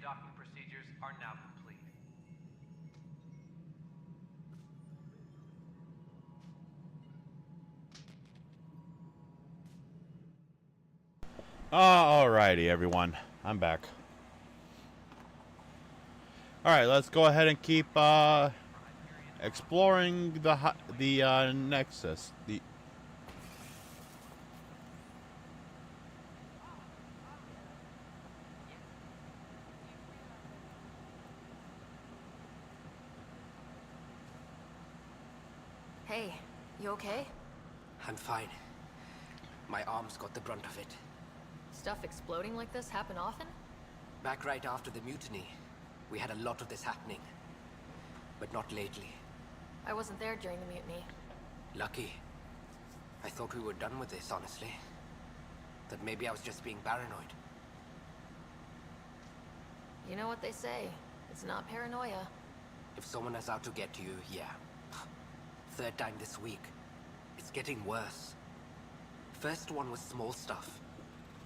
docking procedures are now complete. Alrighty, everyone. I'm back. Alright, let's go ahead and keep exploring the Nexus. Hey, you okay? I'm fine. My arms got the brunt of it. Stuff exploding like this happen often? Back right after the mutiny, we had a lot of this happening. But not lately. I wasn't there during the mutiny. Lucky. I thought we were done with this, honestly. That maybe I was just being paranoid. You know what they say. It's not paranoia. If someone is out to get you, yeah. Third time this week. It's getting worse. First one was small stuff.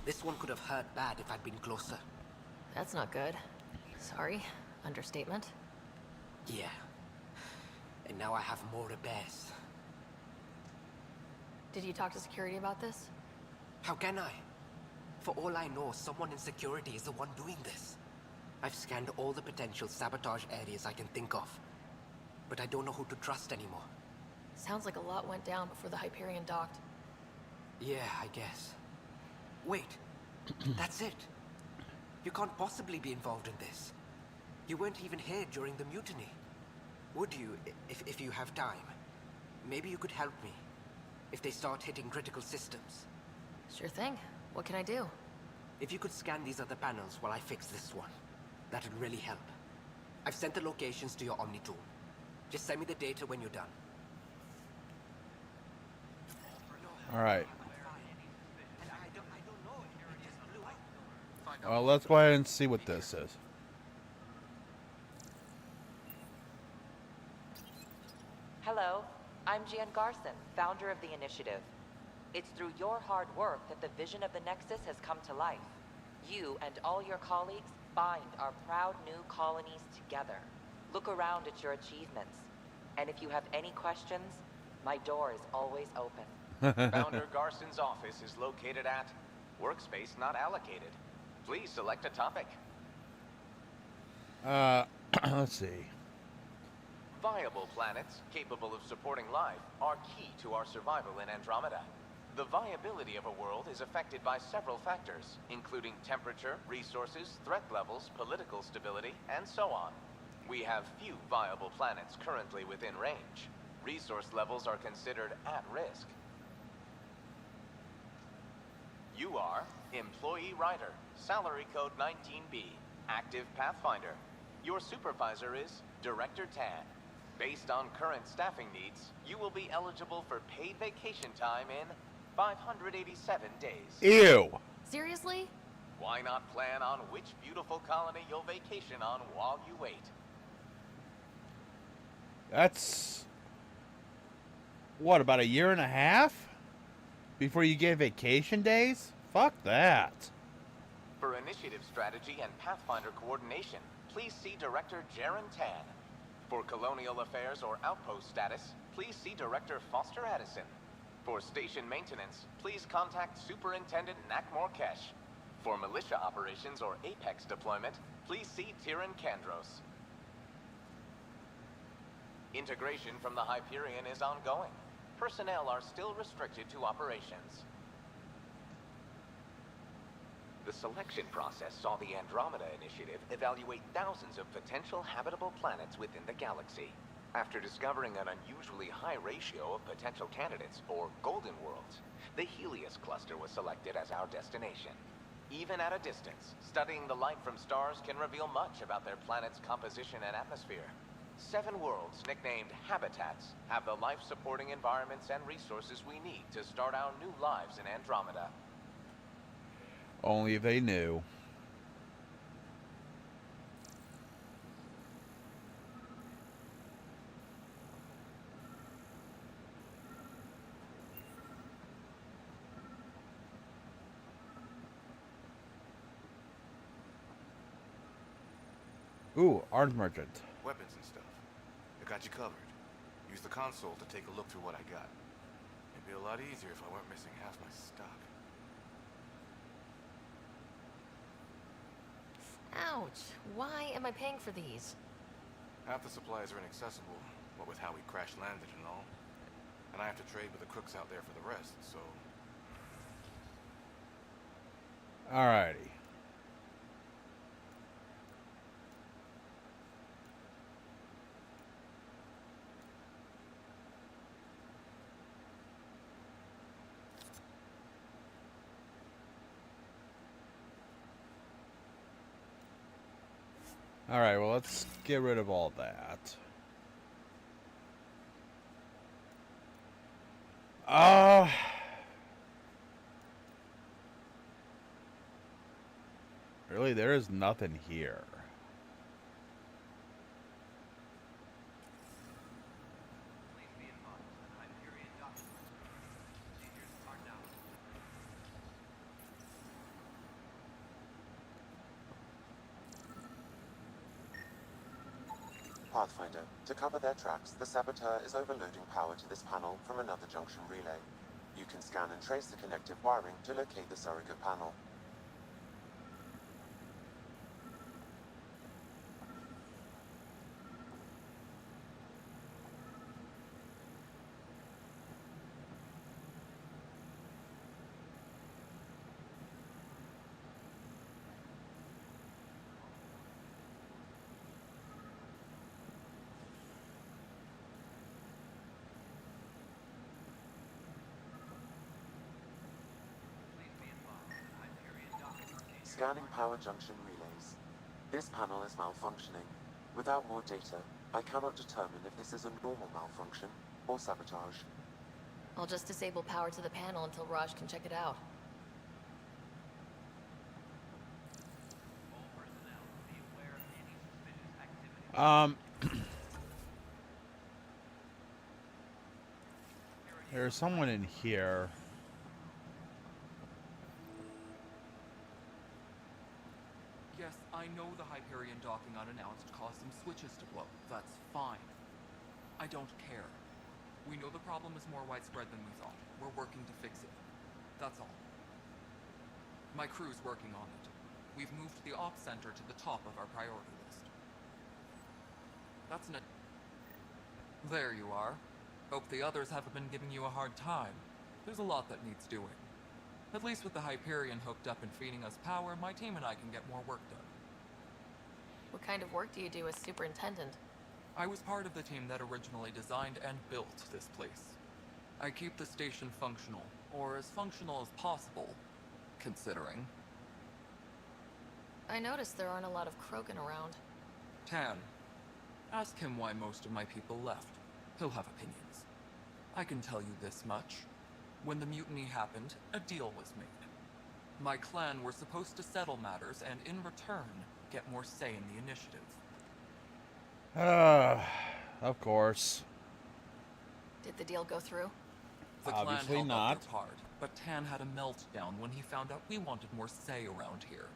This one could have hurt bad if I'd been closer. That's not good. Sorry. Understatement. Yeah. And now I have more repairs. Did you talk to security about this? How can I? For all I know, someone in security is the one doing this. I've scanned all the potential sabotage areas I can think of. But I don't know who to trust anymore. Sounds like a lot went down before the Hyperion docked. Yeah, I guess. Wait. That's it. You can't possibly be involved in this. You weren't even here during the mutiny. Would you, if you have time? Maybe you could help me. If they start hitting critical systems. Sure thing. What can I do? If you could scan these other panels while I fix this one, that'd really help. I've sent the locations to your Omni tool. Just send me the data when you're done. Alright. Well, let's go ahead and see what this is. Hello, I'm Jan Garson, founder of the initiative. It's through your hard work that the vision of the Nexus has come to life. You and all your colleagues bind our proud new colonies together. Look around at your achievements. And if you have any questions, my door is always open. Founder Garson's office is located at Workspace Not Allocated. Please select a topic. Let's see. Viable planets capable of supporting life are key to our survival in Andromeda. The viability of a world is affected by several factors, including temperature, resources, threat levels, political stability, and so on. We have few viable planets currently within range. Resource levels are considered at risk. You are Employee Writer, Salary Code 19B, Active Pathfinder. Your supervisor is Director Tan. Based on current staffing needs, you will be eligible for paid vacation time in 587 days. Ew! Seriously? Why not plan on which beautiful colony you'll vacation on while you wait? That's... what, about a year and a half? Before you get vacation days? Fuck that. For initiative strategy and Pathfinder coordination, please see Director Jaren Tan. For colonial affairs or outpost status, please see Director Foster Addison. For station maintenance, please contact Superintendent Nakmor Kesh. For militia operations or Apex deployment, please see Tyran Kandros. Integration from the Hyperion is ongoing. Personnel are still restricted to operations. The selection process saw the Andromeda Initiative evaluate thousands of potential habitable planets within the galaxy. After discovering an unusually high ratio of potential candidates, or golden worlds, the Helios cluster was selected as our destination. Even at a distance, studying the light from stars can reveal much about their planet's composition and atmosphere. 7 worlds, nicknamed habitats, have the life-supporting environments and resources we need to start our new lives in Andromeda. Only if they knew. Ooh, arms merchant. Weapons and stuff. I got you covered. Use the console to take a look through what I got. It'd be a lot easier if I weren't missing half my stock. Ouch. Why am I paying for these? Half the supplies are inaccessible, what with how we crash landed and all. And I have to trade with the crooks out there for the rest, so... Alrighty. Alright, well, let's get rid of all that. Really, there is nothing here. Pathfinder, to cover their tracks, the Saboteur is overloading power to this panel from another junction relay. You can scan and trace the connective wiring to locate the surrogate panel. Scanning power junction relays. This panel is malfunctioning. Without more data, I cannot determine if this is a normal malfunction or sabotage. I'll just disable power to the panel until Raj can check it out. There's someone in here. Yes, I know the Hyperion docking unannounced caused some switches to blow. That's fine. I don't care. We know the problem is more widespread than we thought. We're working to fix it. That's all. My crew's working on it. We've moved the ops center to the top of our priority list. That's an... There you are. Hope the others haven't been giving you a hard time. There's a lot that needs doing. At least with the Hyperion hooked up and feeding us power, my team and I can get more work done. What kind of work do you do as superintendent? I was part of the team that originally designed and built this place. I keep the station functional, or as functional as possible, considering. I noticed there aren't a lot of Krogan around. Tan. Ask him why most of my people left. He'll have opinions. I can tell you this much. When the mutiny happened, a deal was made. My clan were supposed to settle matters and, in return, get more say in the initiative. Of course. Did the deal go through? The clan Obviously held not. up their part, but Tan had a meltdown when he found out we wanted more say around here.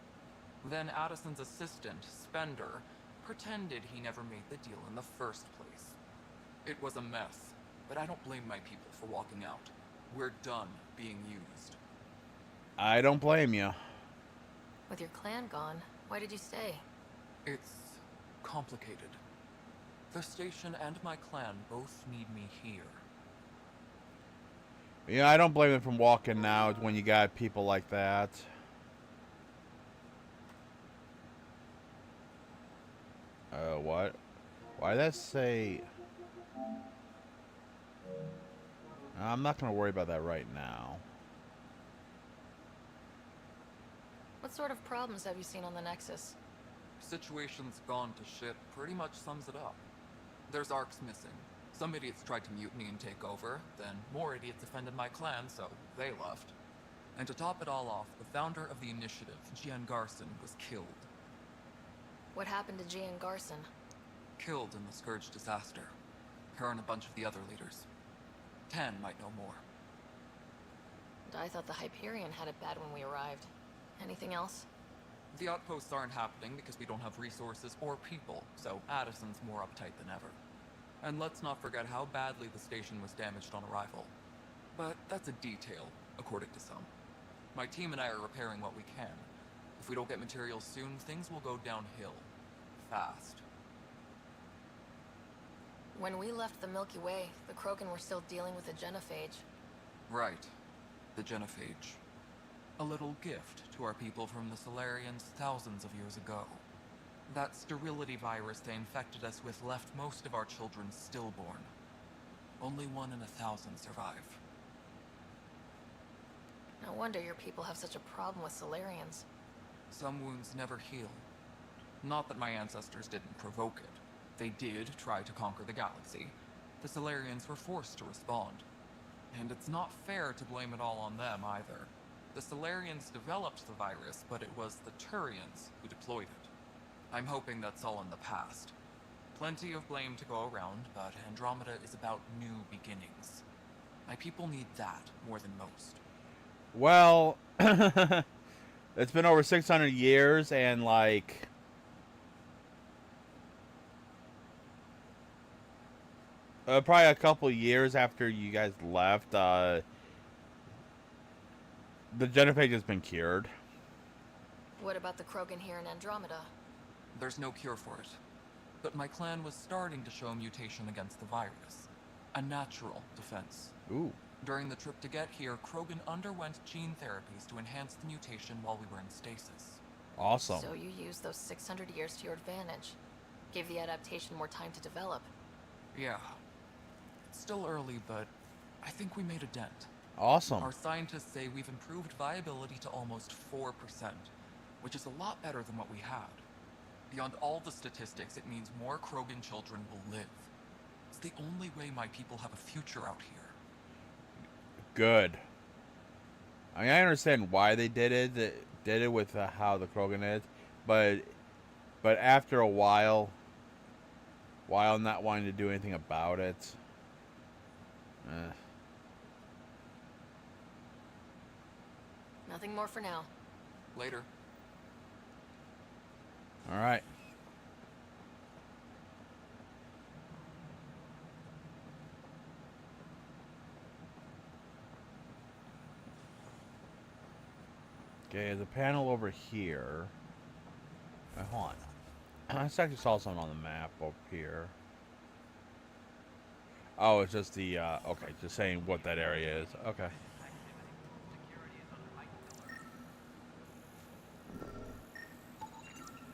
Then Addison's assistant, Spender, pretended he never made the deal in the first place. It was a mess, but I don't blame my people for walking out. We're done being used. I don't blame you. With your clan gone, why did you stay? It's complicated. The station and my clan both need me here. Yeah, I don't blame them from walking out when you got people like that. What? Why did that say... I'm not going to worry about that right now. What sort of problems have you seen on the Nexus? Situation's gone to shit pretty much sums it up. There's arcs missing. Some idiots tried to mutiny and take over, then more idiots offended my clan, so they left. And to top it all off, the founder of the initiative, Gian Garson, was killed. What happened to Gian Garson? Killed in the Scourge disaster. Her and a bunch of the other leaders. Tan might know more. And I thought the Hyperion had it bad when we arrived. Anything else? The outposts aren't happening because we don't have resources or people, so Addison's more uptight than ever. And let's not forget how badly the station was damaged on arrival. But that's a detail, according to some. My team and I are repairing what we can. If we don't get materials soon, things will go downhill. Fast. When we left the Milky Way, the Krogan were still dealing with the genophage. Right. The genophage. A little gift to our people from the Solarians thousands of years ago. That sterility virus they infected us with left most of our children stillborn. Only 1 in 1,000 survive. No wonder your people have such a problem with Solarians. Some wounds never heal. Not that my ancestors didn't provoke it. They did try to conquer the galaxy. The Solarians were forced to respond. And it's not fair to blame it all on them either. The Solarians developed the virus, but it was the Turians who deployed it. I'm hoping that's all in the past. Plenty of blame to go around, but Andromeda is about new beginnings. My people need that more than most. Well, it's been over 600 years, and like, probably a couple years after you guys left, the genophage has been cured. What about the Krogan here in Andromeda? There's no cure for it. But my clan was starting to show mutation against the virus. A natural defense. Ooh. During the trip to get here, Krogan underwent gene therapies to enhance the mutation while we were in stasis. Awesome. So you used those 600 years to your advantage. Gave the adaptation more time to develop. Yeah. It's still early, but I think we made a dent. Awesome. Our scientists say we've improved viability to almost 4%, which is a lot better than what we had. Beyond all the statistics, it means more Krogan children will live. It's the only way my people have a future out here. Good. I mean, I understand why they did it with how the Krogan is, but after a while not wanting to do anything about it. Nothing more for now. Later. All right. Okay, there's a panel over here. Hold on. I actually saw something on the map up here. Oh, it's just the, okay, just saying what that area is. Okay.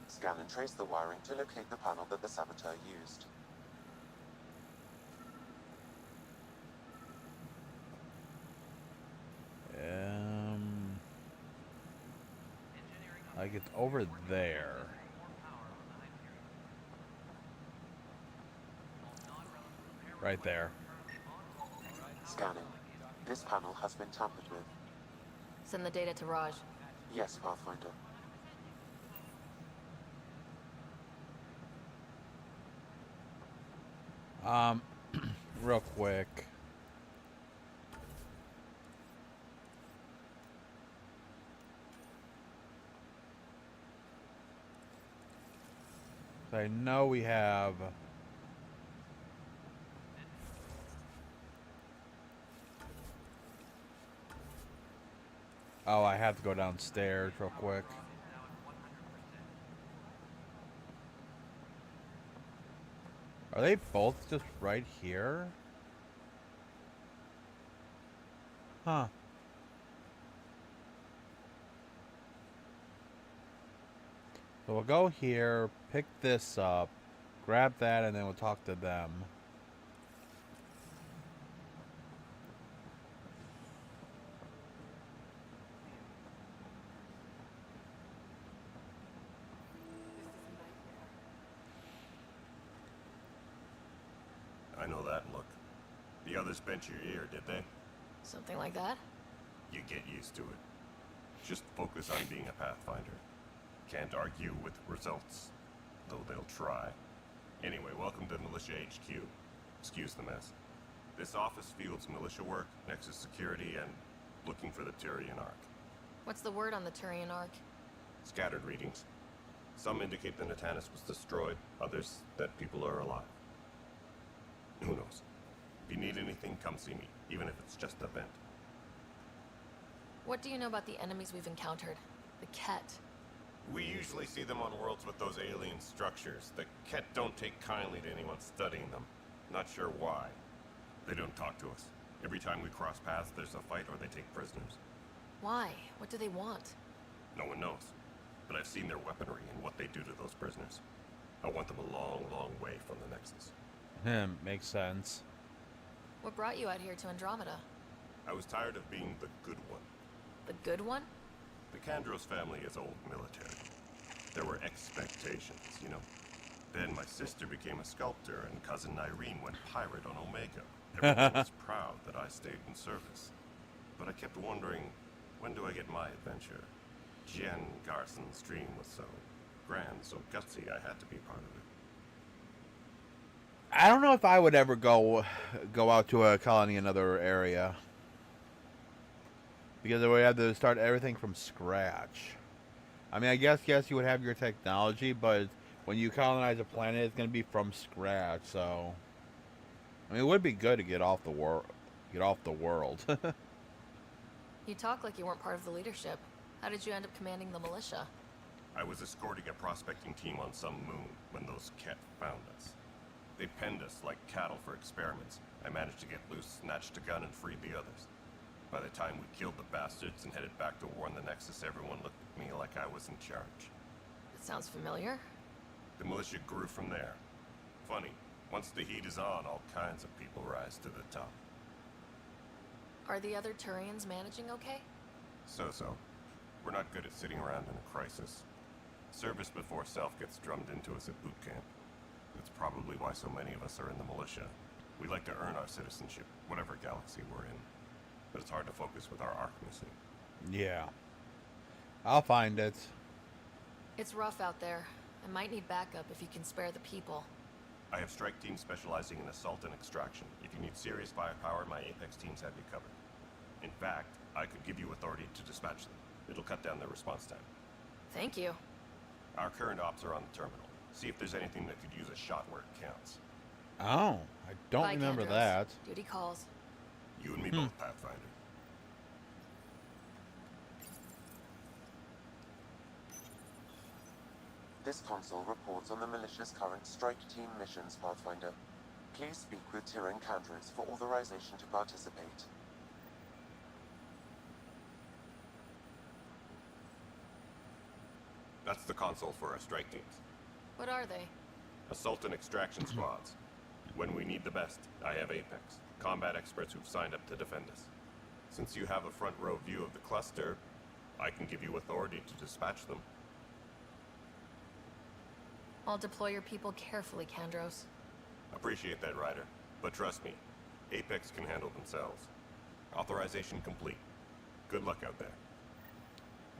Scan and trace the wiring to locate the panel that the saboteur used. Like it's over there. Right there. Scanning. This panel has been tampered with. Send the data to Raj. Yes, Pathfinder. Real quick. I know we have. Oh, I have to go downstairs real quick. Are they both just right here? Huh. So we'll go here, pick this up, grab that, and then we'll talk to them. I know that look. The others bent your ear, did they? Something like that? You get used to it. Just focus on being a Pathfinder. Can't argue with results, though they'll try. Anyway, welcome to Militia HQ. Excuse the mess. This office fields militia work, Nexus security, and looking for the Turian Ark. What's the word on the Turian Ark? Scattered readings. Some indicate the Natanus was destroyed, others that people are alive. Who knows? If you need anything, come see me, even if it's just a vent. What do you know about the enemies we've encountered? The Ket. We usually see them on worlds with those alien structures. The Ket don't take kindly to anyone studying them. Not sure why. They don't talk to us. Every time we cross paths, there's a fight or they take prisoners. Why? What do they want? No one knows. But I've seen their weaponry and what they do to those prisoners. I want them a long, long way from the Nexus. Makes sense. What brought you out here to Andromeda? I was tired of being the good one. The good one? The Kandros family is old military. There were expectations, you know. Then my sister became a sculptor and cousin Irene went pirate on Omega. Everyone was proud that I stayed in service. But I kept wondering, when do I get my adventure? Jen Garson's dream was so grand, so gutsy, I had to be part of it. I don't know if I would ever go out to a colony in another area. Because we have to start everything from scratch. I mean, I guess you would have your technology, but when you colonize a planet, it's going to be from scratch. So, I mean, it would be good to get off the world. You talk like you weren't part of the leadership. How did you end up commanding the militia? I was escorting a prospecting team on some moon when those Ket found us. They penned us like cattle for experiments. I managed to get loose, snatched a gun, and freed the others. By the time we killed the bastards and headed back to war in the Nexus, everyone looked at me like I was in charge. That sounds familiar. The militia grew from there. Funny, once the heat is on, all kinds of people rise to the top. Are the other Turians managing okay? So. We're not good at sitting around in a crisis. Service before self gets drummed into us at boot camp. That's probably why so many of us are in the militia. We like to earn our citizenship, whatever galaxy we're in. But it's hard to focus with our arc missing. Yeah. I'll find it. It's rough out there. I might need backup if you can spare the people. I have strike teams specializing in assault and extraction. If you need serious firepower, my Apex teams have you covered. In fact, I could give you authority to dispatch them. It'll cut down their response time. Thank you. Our current ops are on the terminal. See if there's anything that could use a shot where it counts. Oh, I don't Bye, remember Kandros. that. Duty calls. You and me both, Pathfinder. This console reports on the militia's current strike team missions, Pathfinder. Please speak with Tyrion Kandros for authorization to participate. That's the console for our strike teams. What are they? Assault and extraction squads. When we need the best, I have Apex, combat experts who've signed up to defend us. Since you have a front row view of the cluster, I can give you authority to dispatch them. I'll deploy your people carefully, Kandros. Appreciate that, Ryder. But trust me, Apex can handle themselves. Authorization complete. Good luck out there.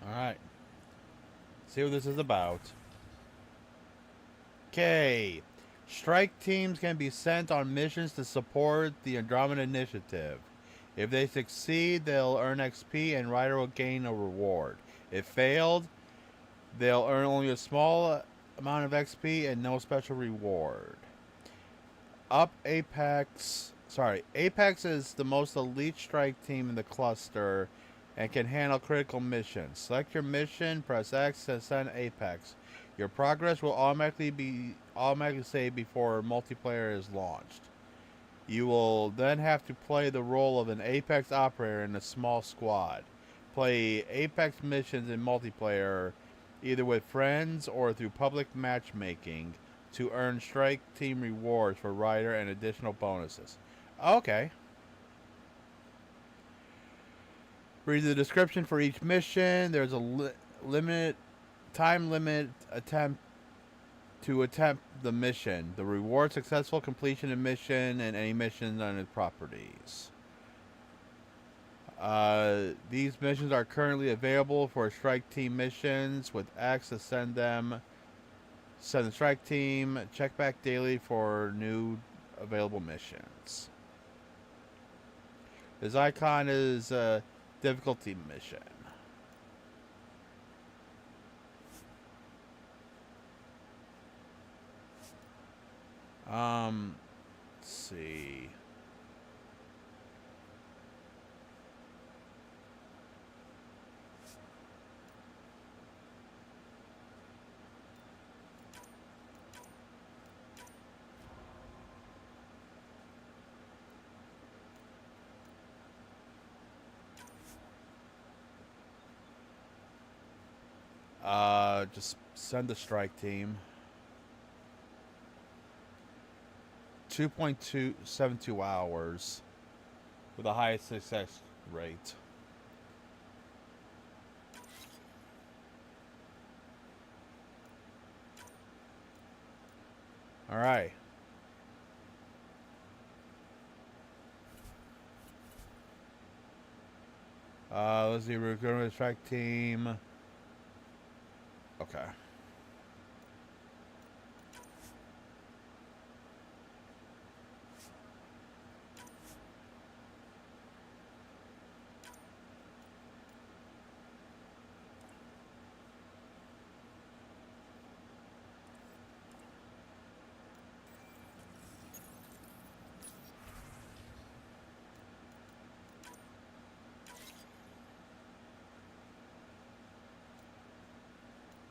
Alright. See what this is about. Okay. Strike teams can be sent on missions to support the Andromeda Initiative. If they succeed, they'll earn XP and Ryder will gain a reward. If failed, they'll earn only a small amount of XP and no special reward. Apex is the most elite strike team in the cluster and can handle critical missions. Select your mission, press X to send Apex. Your progress will automatically save before multiplayer is launched. You will then have to play the role of an Apex operator in a small squad. Play Apex missions in multiplayer either with friends or through public matchmaking to earn strike team rewards for Ryder and additional bonuses. Okay. Read the description for each mission. There's a time limit to attempt the mission. The reward successful completion of mission and any missions on its properties. These missions are currently available for strike team missions with X to send the strike team. Check back daily for new available missions. This icon is a difficulty mission. Let's see. Just send the strike team. 2.272 hours with the highest success rate. All right. Let's see. We're going to the strike team. Okay.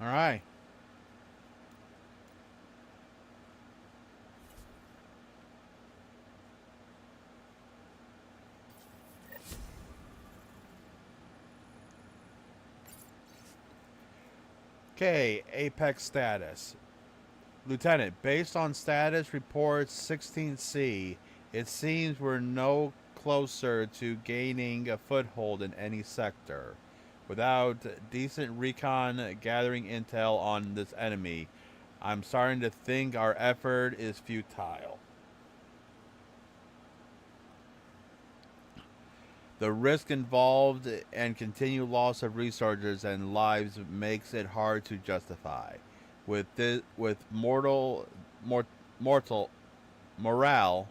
All right. Okay, Apex status. Lieutenant, based on status reports 16C, it seems we're no closer to gaining a foothold in any sector. Without decent recon gathering intel on this enemy, I'm starting to think our effort is futile. The risk involved and continued loss of resources and lives makes it hard to justify. With mortal morale,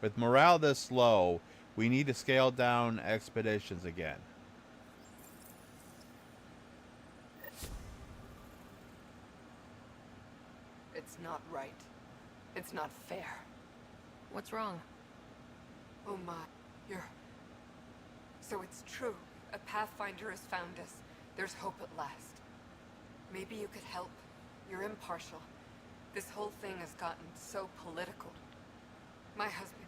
with morale this low, we need to scale down expeditions again. It's not right. It's not fair. What's wrong? Oh my, you're... So it's true. A Pathfinder has found us. There's hope at last. Maybe you could help. You're impartial. This whole thing has gotten so political. My husband,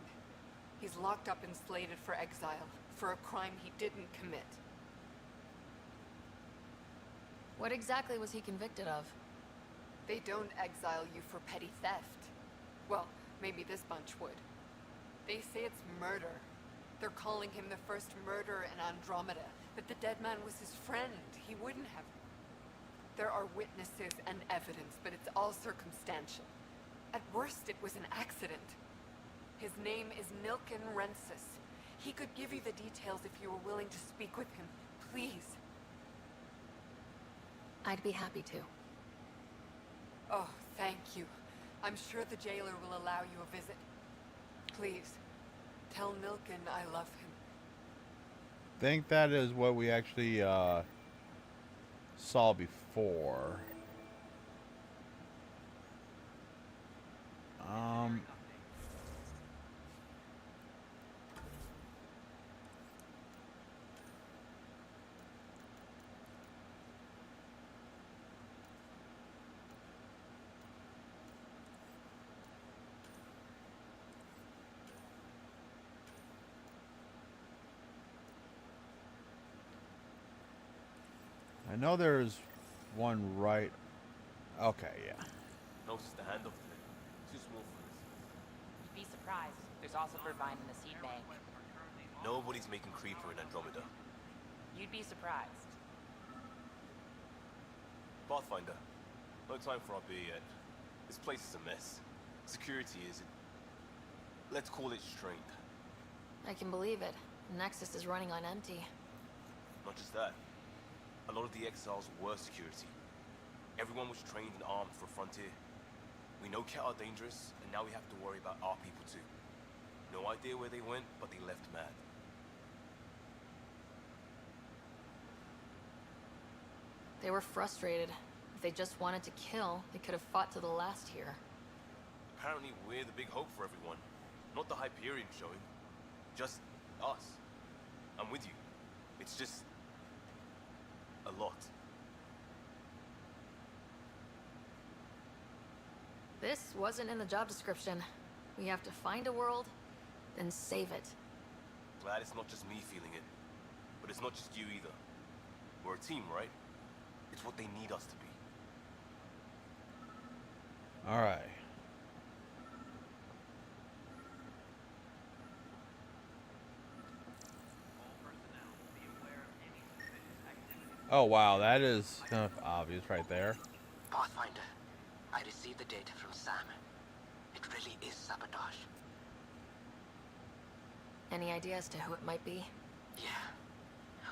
he's locked up and slated for exile for a crime he didn't commit. What exactly was he convicted of? They don't exile you for petty theft. Well, maybe this bunch would. They say it's murder. They're calling him the first murderer in Andromeda, that the dead man was his friend. He wouldn't have. There are witnesses and evidence, but it's all circumstantial. At worst, it was an accident. His name is Nilken Rensis. He could give you the details if you were willing to speak with him. Please. I'd be happy to. Oh, thank you. I'm sure the jailer will allow you a visit. Please, tell Nilken I love him. Think that is what we actually saw before. I know there's one right. Okay, yeah. Notice the handoff today. Too small for this. You'd be surprised. There's also Burbine in the seed bank. Nobody's making Creeper in Andromeda. You'd be surprised. Pathfinder, no time for our beer yet. This place is a mess. Security is, let's call it strained. I can believe it. Nexus is running on empty. Not just that. A lot of the exiles were security. Everyone was trained and armed for Frontier. We know Cat are dangerous, and now we have to worry about our people too. No idea where they went, but they left mad. They were frustrated. If they just wanted to kill, they could have fought to the last here. apparently we're the big hope for everyone. Not the Hyperion showing. Just us. I'm with you. It's just... a lot. This wasn't in the job description. We have to find a world, then save it. Glad it's not just me feeling it. But it's not just you either. We're a team, right? It's what they need us to be. All right. Oh wow, that is kind of obvious right there. Pathfinder, I received the data from Sam. It really is sabotage. Any idea as to who it might be? Yeah.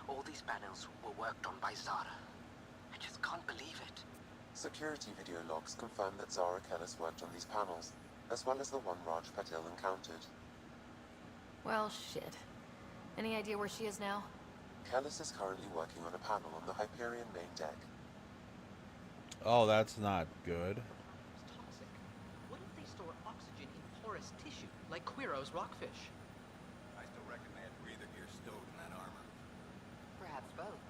All these panels were worked on by Zara. I just can't believe it. Security video logs confirm that Zara Kellis worked on these panels, as well as the one Raj Patel encountered. Well, shit. Any idea where she is now? Kellis is currently working on a panel on the Hyperion main deck. Oh, that's not good. It's toxic. What if they store oxygen in porous tissue, like Quiro's rockfish? I still reckon they had breather gear stowed in that armor. Perhaps both.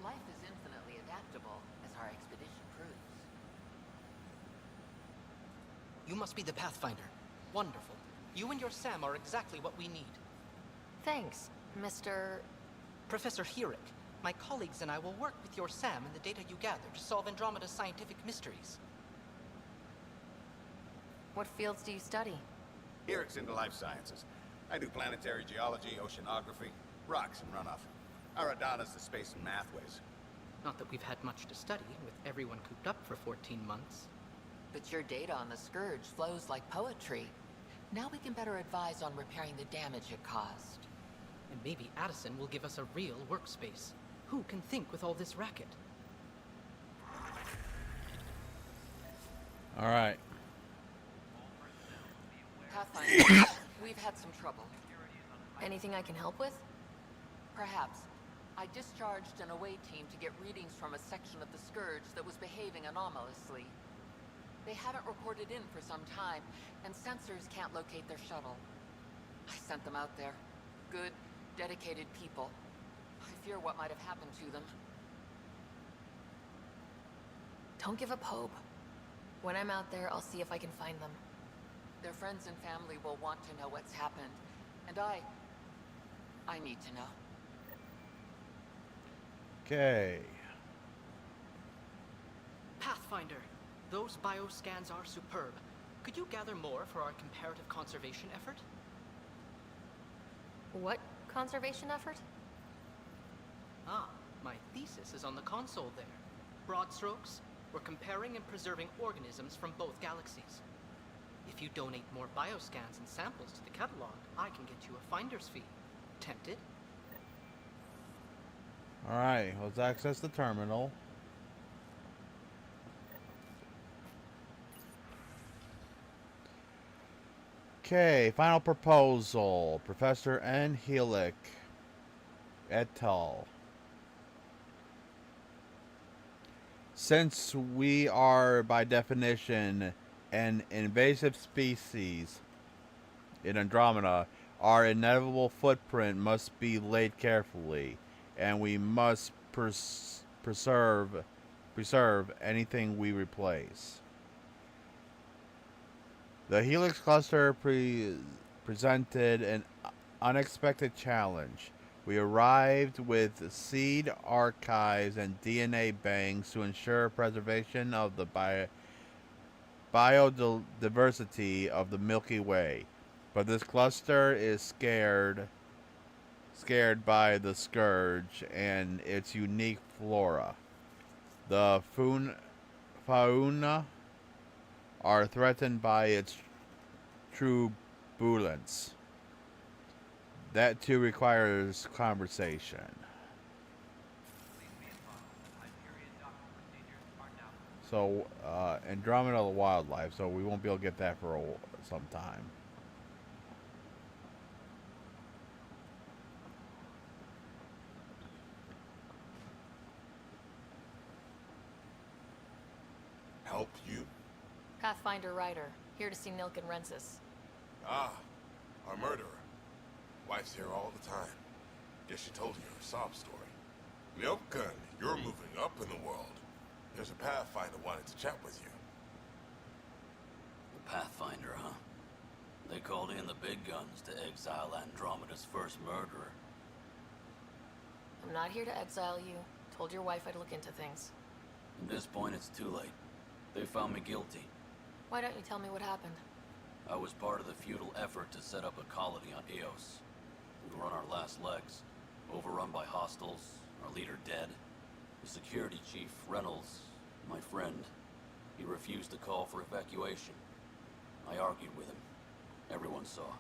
Life is infinitely adaptable, as our expedition proves. You must be the Pathfinder. Wonderful. You and your Sam are exactly what we need. Thanks, Mr. Professor Herrick, my colleagues and I will work with your Sam and the data you gather to solve Andromeda's scientific mysteries. What fields do you study? Herrick's into life sciences. I do planetary geology, oceanography, rocks and runoff. Aradana's the space and mathways. Not that we've had much to study, with everyone cooped up for 14 months. But your data on the Scourge flows like poetry. Now we can better advise on repairing the damage it caused. And maybe Addison will give us a real workspace. Who can think with all this racket? All right. Pathfinder, we've had some trouble. Anything I can help with? Perhaps. I discharged an away team to get readings from a section of the Scourge that was behaving anomalously. They haven't reported in for some time, and sensors can't locate their shuttle. I sent them out there. Good, dedicated people. I fear what might have happened to them. Don't give up hope. When I'm out there, I'll see if I can find them. Their friends and family will want to know what's happened. And I need to know. Okay. Pathfinder, those bioscans are superb. Could you gather more for our comparative conservation effort? What conservation effort? Ah, my thesis is on the console there. Broad strokes, we're comparing and preserving organisms from both galaxies. If you donate more bioscans and samples to the catalog, I can get you a finder's fee. Tempted? All right. Let's access the terminal. Okay. Final proposal. Professor N. Helic et al. Since we are, by definition, an invasive species in Andromeda, our inevitable footprint must be laid carefully, and we must preserve anything we replace. The Helix cluster presented an unexpected challenge. We arrived with seed archives and DNA banks to ensure preservation of the biodiversity of the Milky Way. But this cluster is scared by the Scourge and its unique flora. The fauna are threatened by its turbulence. That too requires conversation. So, Andromeda wildlife, so we won't be able to get that for some time. Help you? Pathfinder Ryder, here to see Nilk and Rensis. Ah, our murderer. Wife's here all the time. Guess she told you her sob story. Nilken, you're moving up in the world. There's a Pathfinder wanting to chat with you. The Pathfinder, huh? They called in the big guns to exile Andromeda's first murderer. I'm not here to exile you. Told your wife I'd look into things. At this point, it's too late. They found me guilty. Why don't you tell me what happened? I was part of the futile effort to set up a colony on Eos. We were on our last legs, overrun by hostiles, our leader dead. The security chief, Reynolds, my friend, he refused to call for evacuation. I argued with him. Everyone saw.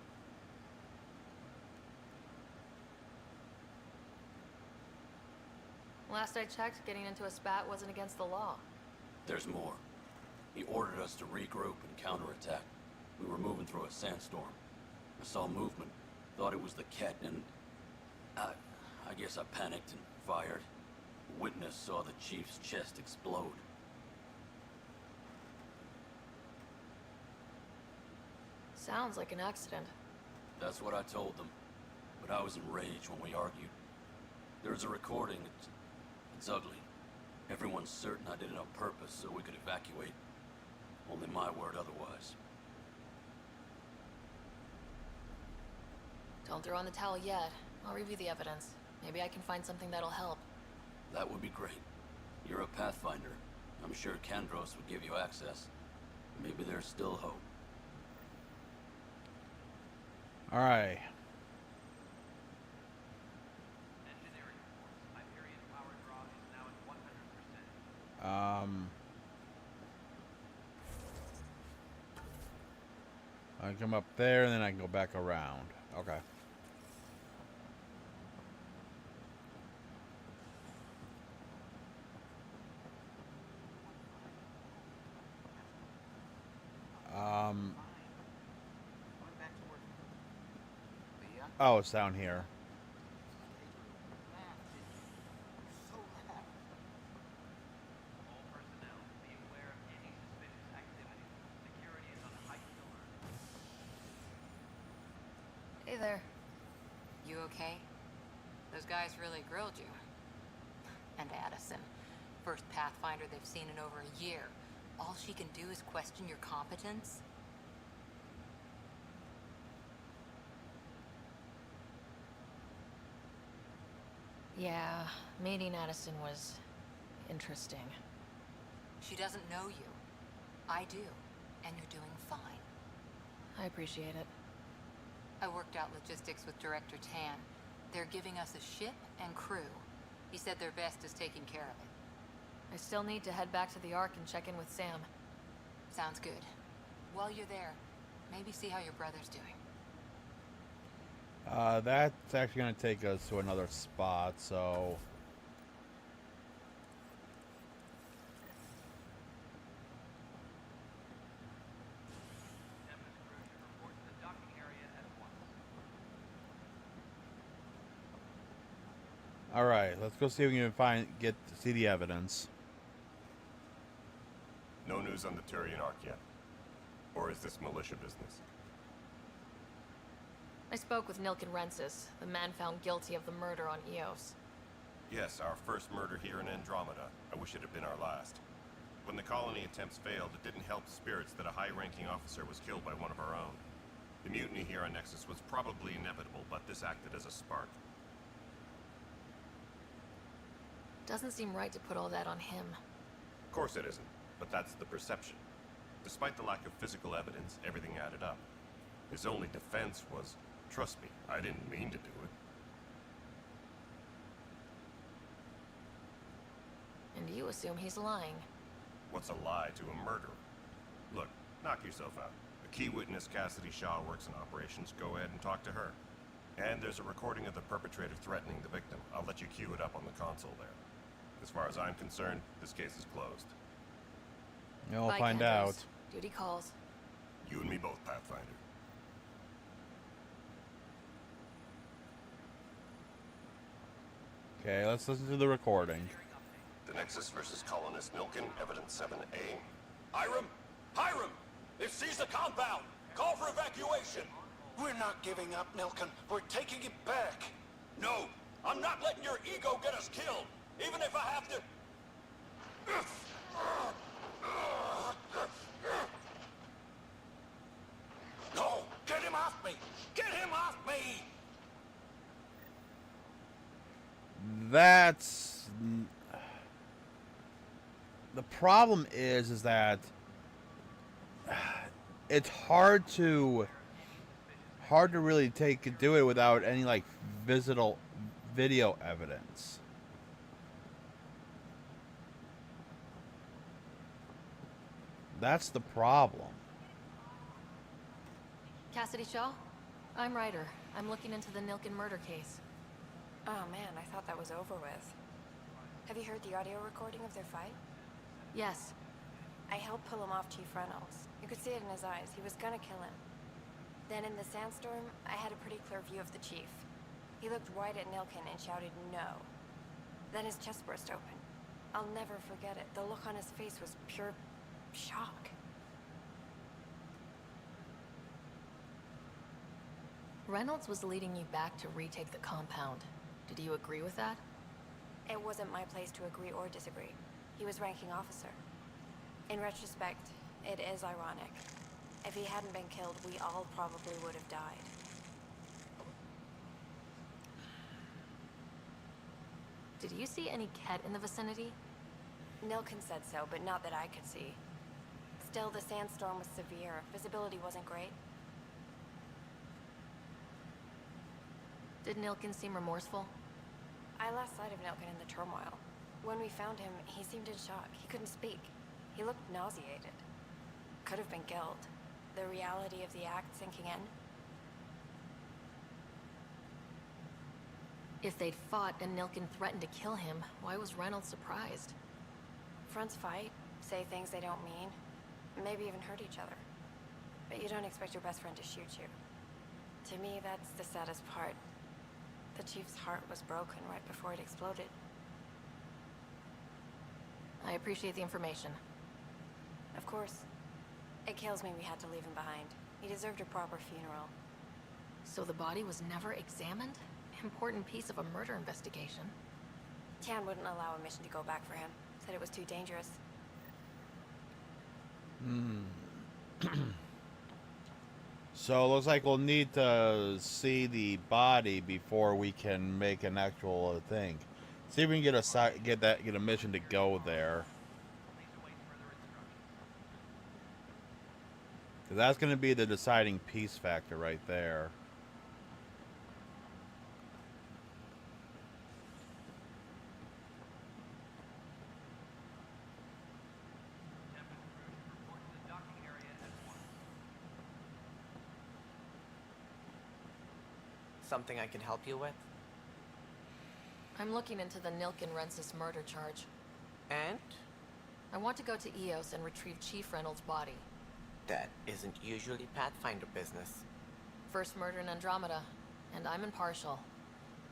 Last I checked, getting into a spat wasn't against the law. There's more. He ordered us to regroup and counterattack. We were moving through a sandstorm. I saw movement, thought it was the Ket, and I guess I panicked and fired. A witness saw the chief's chest explode. Sounds like an accident. That's what I told them. But I was enraged when we argued. There's a recording. It's ugly. Everyone's certain I did it on purpose so we could evacuate. Only my word otherwise. Don't throw in the towel yet. I'll review the evidence. Maybe I can find something that'll help. That would be great. You're a Pathfinder. I'm sure Kandros would give you access. Maybe there's still hope. All right. I come up there and then I can go back around. Okay. Oh, it's down here. Hey there. You okay? Those guys really grilled you. And Addison, first Pathfinder they've seen in over a year. All she can do is question your competence? Yeah, meeting Addison was interesting. She doesn't know you. I do. And you're doing fine. I appreciate it. I worked out logistics with Director Tan. They're giving us a ship and crew. He said their best is taking care of it. I still need to head back to the Ark and check in with Sam. Sounds good. While you're there, maybe see how your brother's doing. That's actually going to take us to another spot, so... Alright, let's go see if we can see the evidence. No news on the Turian Ark yet? Or is this militia business? I spoke with Nilk and Rensis, the man found guilty of the murder on Eos. Yes, our first murder here in Andromeda. I wish it had been our last. When the colony attempts failed, it didn't help spirits that a high-ranking officer was killed by one of our own. The mutiny here on Nexus was probably inevitable, but this acted as a spark. Doesn't seem right to put all that on him. Of course it isn't, but that's the perception. Despite the lack of physical evidence, everything added up. His only defense was, trust me, I didn't mean to do it. And you assume he's lying. What's a lie to a murderer? Look, knock yourself out. The key witness, Cassidy Shaw, works in operations. Go ahead and talk to her. And there's a recording of the perpetrator threatening the victim. I'll let you cue it up on the console there. As far as I'm concerned, this case is closed. You'll Bye, find Kandros. out. Duty calls. You and me both, Pathfinder. Okay, let's listen to the recording. The Nexus versus Colonist Milken, Evidence 7A. Hiram! Hiram! They've seized the compound! Call for evacuation! We're not giving up, Nilkin. We're taking it back. No, I'm not letting your ego get us killed, even if I have to... No, get him off me! Get him off me! That's... The problem is that it's hard to really do it without any like video evidence. That's the problem. Cassidy Shaw? I'm Ryder. I'm looking into the Nilkin murder case. Oh man, I thought that was over with. Have you heard the audio recording of their fight? Yes. I helped pull him off Chief Reynolds. You could see it in his eyes. He was gonna kill him. Then in the sandstorm, I had a pretty clear view of the chief. He looked right at Nilkin and shouted no. Then his chest burst open. I'll never forget it. The look on his face was pure shock. Reynolds was leading you back to retake the compound. Did you agree with that? It wasn't my place to agree or disagree. He was ranking officer. In retrospect, it is ironic. If he hadn't been killed, we all probably would have died. Did you see any Ket in the vicinity? Nilkin said so, but not that I could see. Still, the sandstorm was severe. Visibility wasn't great. Did Nilkin seem remorseful? I lost sight of Nilkin in the turmoil. When we found him, he seemed in shock. He couldn't speak. He looked nauseated. Could have been guilt. The reality of the act sinking in. If they'd fought and Nilkin threatened to kill him, why was Reynolds surprised? Fronts fight, say things they don't mean, maybe even hurt each other. But you don't expect your best friend to shoot you. To me, that's the saddest part. The chief's heart was broken right before it exploded. I appreciate the information. Of course. It kills me we had to leave him behind. He deserved a proper funeral. So the body was never examined? Important piece of a murder investigation. Tian wouldn't allow a mission to go back for him. Said it was too dangerous. So it looks like we'll need to see the body before we can make an actual thing. See if we can get a mission to go there. 'Cause that's going to be the deciding piece factor right there. Something I can help you with? I'm looking into the Nilkin-Rensis murder charge. And? I want to go to EOS and retrieve Chief Reynolds' body. That isn't usually Pathfinder business. First murder in Andromeda, and I'm impartial.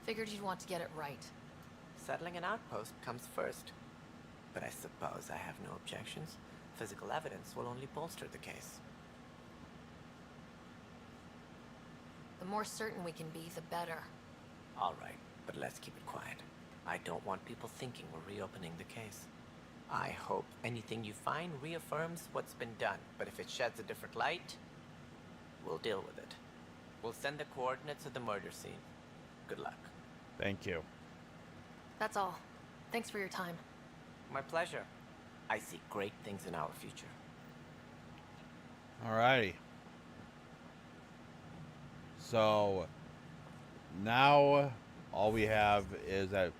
Figured you'd want to get it right. Settling an outpost comes first. But I suppose I have no objections. Physical evidence will only bolster the case. The more certain we can be, the better. All right, but let's keep it quiet. I don't want people thinking we're reopening the case. I hope anything you find reaffirms what's been done, but if it sheds a different light, we'll deal with it. We'll send the coordinates of the murder scene. Good luck. Thank you. That's all. Thanks for your time. My pleasure. I see great things in our future. Alrighty. So now all we have is that.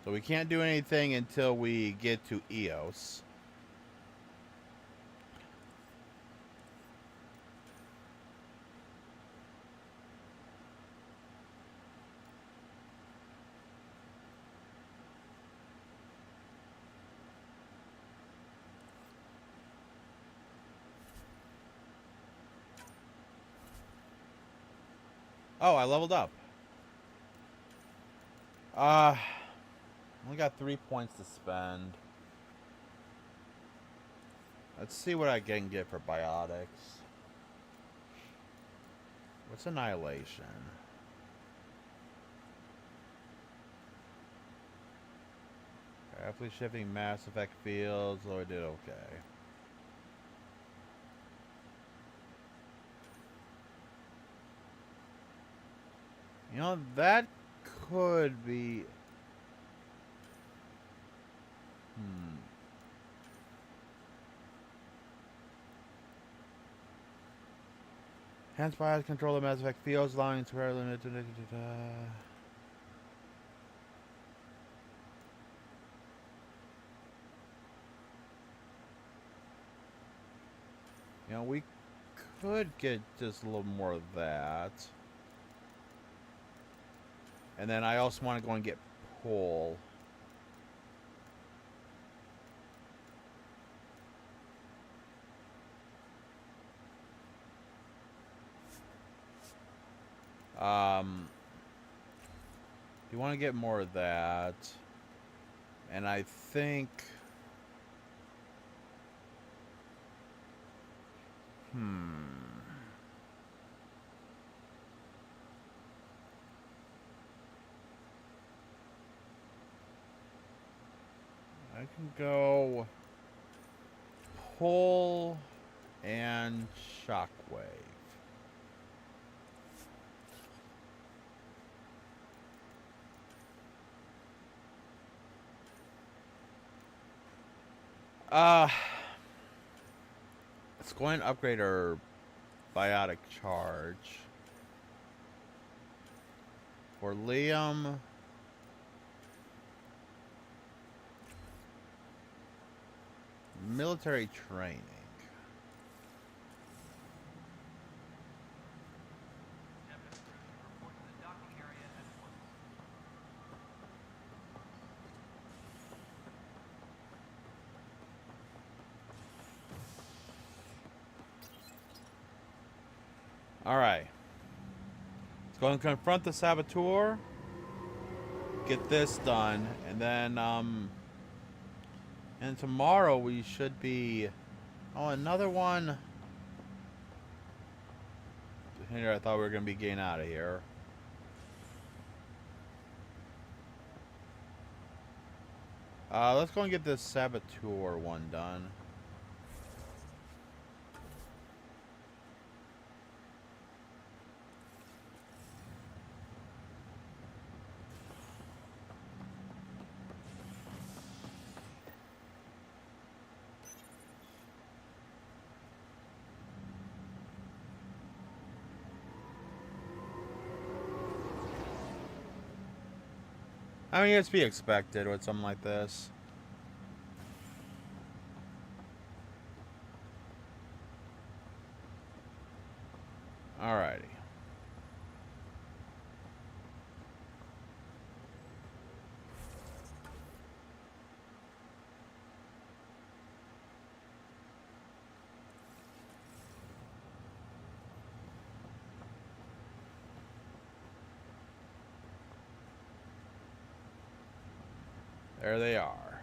So we can't do anything until we get to EOS. Oh, I leveled up. Only got 3 points to spend. Let's see what I can get for biotics. What's annihilation? Rapidly shifting mass effect fields. Oh, I did okay. You know, that could be... Hence, by control of Mass Effect fields, allowing square limit to... You know, we could get just a little more of that. And then I also want to go and get pull. You want to get more of that. And I think... I can go pull and shockwave. Let's go and upgrade our biotic charge. For Liam... Military training. Alright. Let's go and confront the saboteur. Get this done. And then, and tomorrow we should be... Oh, another one. Here, I thought we were going to be getting out of here. Let's go and get this saboteur one done. I mean, it's to be expected with something like this. Alrighty. There they are.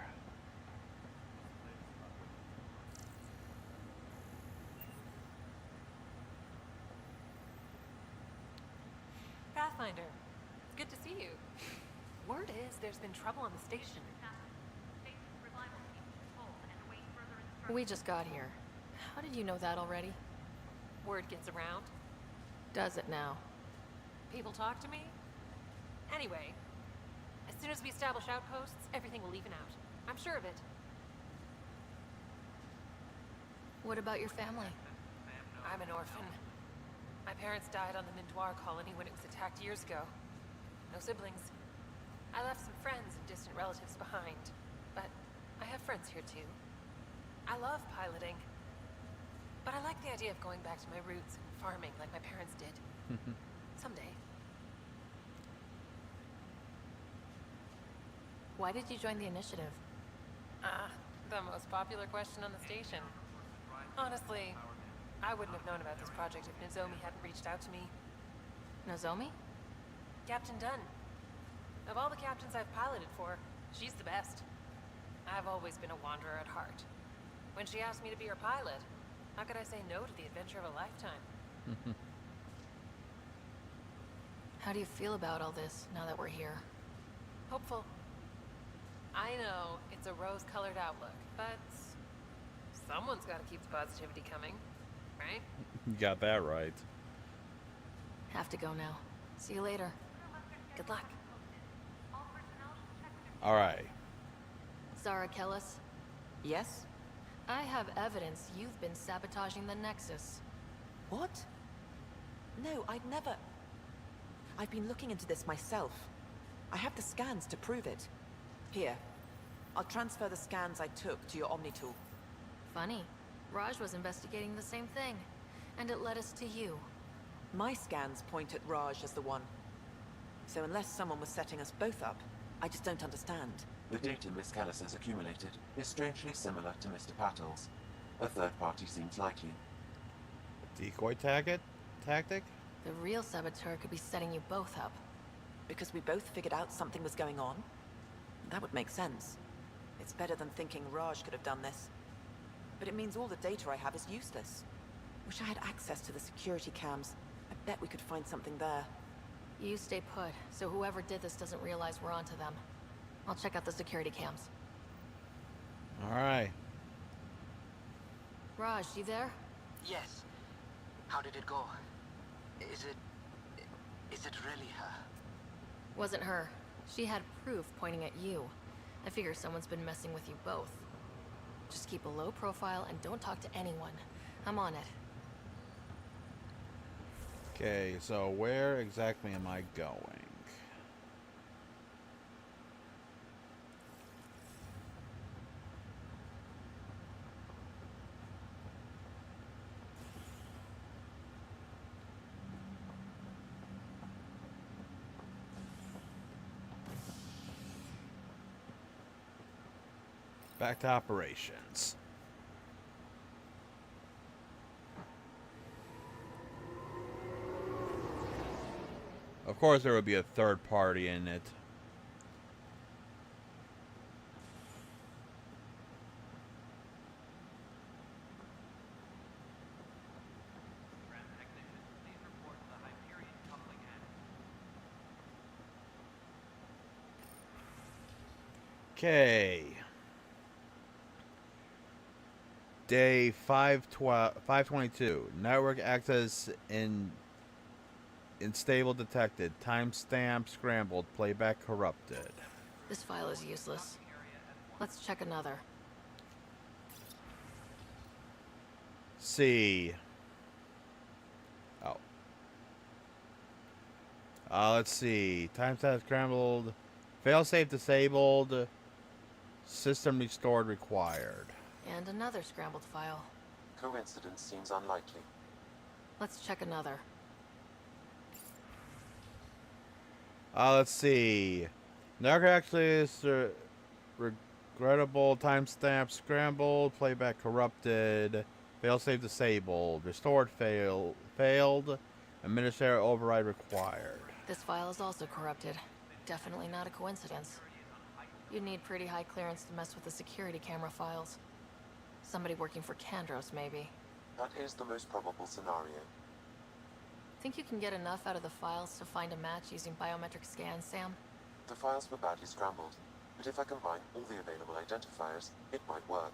Pathfinder, it's good to see you. Word is there's been trouble on the station. We just got here. How did you know that already? Word gets around. Does it now? People talk to me. Anyway, as soon as we establish outposts, everything will even out. I'm sure of it. What about your family? I'm an orphan. My parents died on the Mindoir colony when it was attacked years ago. No siblings. I left some friends and distant relatives behind, but I have friends here too. I love piloting, but I like the idea of going back to my roots and farming like my parents did. Someday. Why did you join the initiative? The most popular question on the station. Honestly, I wouldn't have known about this project if Nozomi hadn't reached out to me. Nozomi? Captain Dunn. Of all the captains I've piloted for, she's the best. I've always been a wanderer at heart. When she asked me to be her pilot, how could I say no to the adventure of a lifetime? How do you feel about all this now that we're here? Hopeful. I know it's a rose-colored outlook, but someone's got to keep the positivity coming, right? You got that right. Have to go now. See you later. Good luck. All right. Zara Kellis? Yes? I have evidence you've been sabotaging the Nexus. What? No, I'd never... I've been looking into this myself. I have the scans to prove it. Here. I'll transfer the scans I took to your Omni tool. Funny. Raj was investigating the same thing, and it led us to you. My scans point at Raj as the one. So unless someone was setting us both up, I just don't understand. The data Miss Callis has accumulated is strangely similar to Mr. Pattle's. A third party seems likely. Decoy tactic? The real saboteur could be setting you both up. Because we both figured out something was going on? That would make sense. It's better than thinking Raj could have done this. But it means all the data I have is useless. Wish I had access to the security cams. I bet we could find something there. You stay put, so whoever did this doesn't realize we're onto them. I'll check out the security cams. All right. Raj, you there? Yes. How did it go? Is it really her? Wasn't her. She had proof pointing at you. I figure someone's been messing with you both. Just keep a low profile and don't talk to anyone. I'm on it. Okay, so where exactly am I going? Back to operations. Of course, there would be a third party in it. Okay. Day 522. Network access unstable detected. Timestamp scrambled. Playback corrupted. This file is useless. Let's check another. See. Oh. Let's see. Timestamp scrambled. Failsafe disabled. System restored required. And another scrambled file. Coincidence seems unlikely. Let's check another. Let's see. Network access regrettable. Timestamp scrambled. Playback corrupted. Failsafe disabled. Restored failed. Administrator override required. This file is also corrupted. Definitely not a coincidence. You'd need pretty high clearance to mess with the security camera files. Somebody working for Kandros, maybe. That is the most probable scenario. Think you can get enough out of the files to find a match using biometric scans, Sam? The files were badly scrambled, but if I combine all the available identifiers, it might work.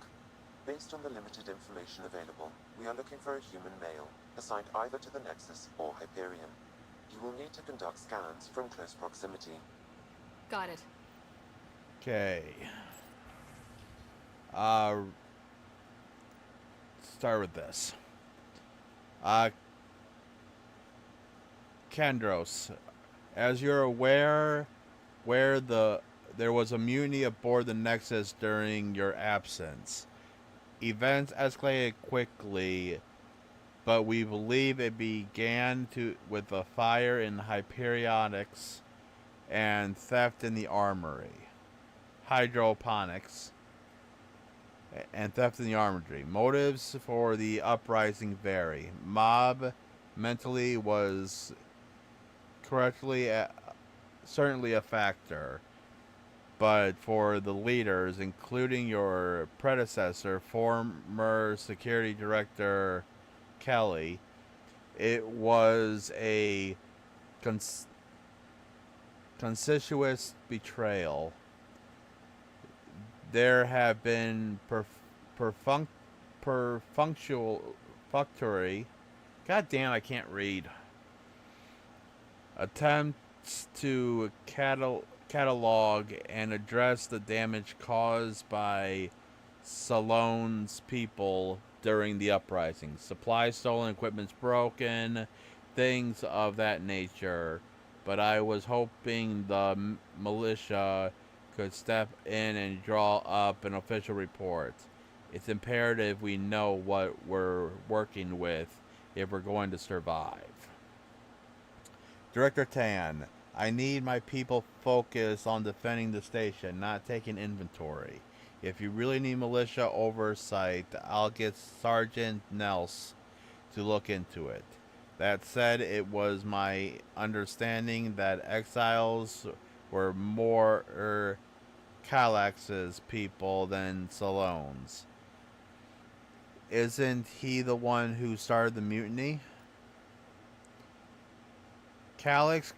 Based on the limited information available, we are looking for a human male, assigned either to the Nexus or Hyperion. You will need to conduct scans from close proximity. Got it. Okay. Start with this. Kandros, as you're aware, there was a mutiny aboard the Nexus during your absence. Events escalated quickly, but we believe it began with a fire in Hyperionics and theft in the armory. Hydroponics and theft in the armory. Motives for the uprising vary. Mob mentally was certainly a factor. but for the leaders, including your predecessor, former security director Kelly, it was a conspicuous betrayal. There have been perfunctory, god damn, I can't read, attempts to catalog and address the damage caused by Salone's people during the uprising. Supplies stolen, equipment's broken, things of that nature. But I was hoping the militia could step in and draw up an official report. It's imperative we know what we're working with if we're going to survive. Director Tan, I need my people focused on defending the station, not taking inventory. If you really need militia oversight, I'll get Sergeant Nels to look into it. That said, it was my understanding that exiles were more Kallax's people than Salone's. Isn't he the one who started the mutiny? Kallax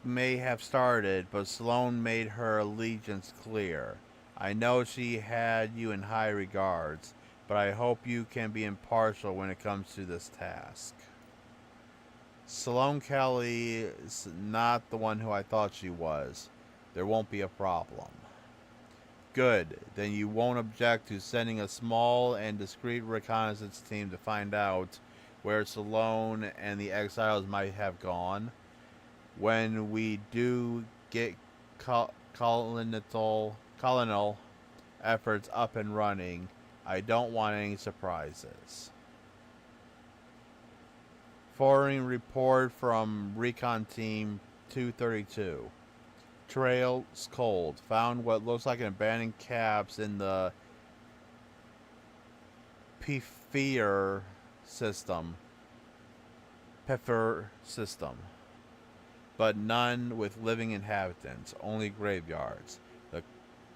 may have started, but Salone made her allegiance clear. I know she had you in high regards, but I hope you can be impartial when it comes to this task. Salone Kelly is not the one who I thought she was. There won't be a problem. Good, then you won't object to sending a small and discreet reconnaissance team to find out where Salone and the exiles might have gone. When we do get colonial efforts up and running, I don't want any surprises. Forwarding report from Recon Team 232. Trails cold. Found what looks like an abandoned cabs in the Pfeiffer system. But none with living inhabitants, only graveyards. The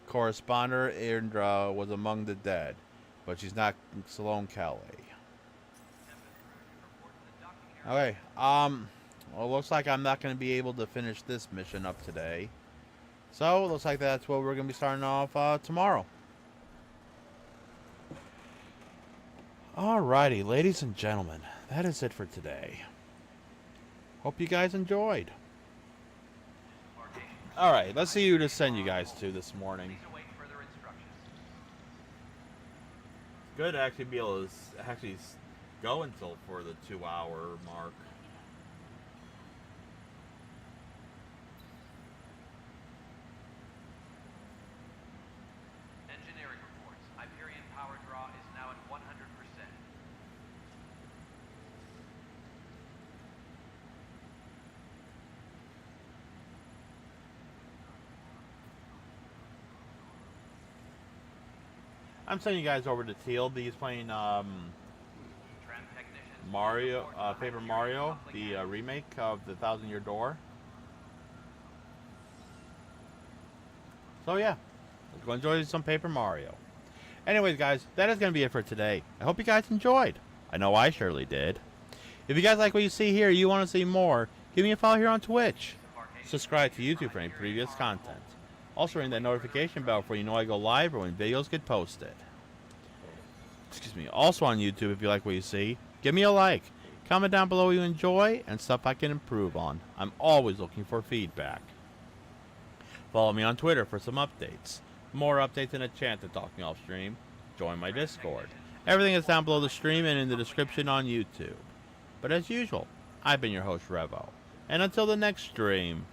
corresponder Indra was among the dead, but she's not Salone Kelly. Okay, well, looks like I'm not going to be able to finish this mission up today. So, looks like that's what we're going to be starting off tomorrow. Alrighty, ladies and gentlemen, that is it for today. Hope you guys enjoyed. Alright, let's see who to send you guys to this morning. Good to actually be able to actually go until for the 2-hour mark. Engineering reports. Hyperion power draw is now at 100%. I'm sending you guys over to Teal. He's playing Mario, Paper Mario, the remake of the 1,000-Year Door. So yeah, let's go enjoy some Paper Mario. Anyways, guys, that is going to be it for today. I hope you guys enjoyed. I know I surely did. If you guys like what you see here, you want to see more, give me a follow here on Twitch. Subscribe to YouTube for any previous content. Also ring that notification bell for you know I go live or when videos get posted. Excuse me. Also on YouTube, if you like what you see, give me a like. Comment down below what you enjoy and stuff I can improve on. I'm always looking for feedback. Follow me on Twitter for some updates. More updates in a chat to talk me off stream. Join my Discord. Everything is down below the stream and in the description on YouTube. But as usual, I've been your host, Revo. And until the next stream,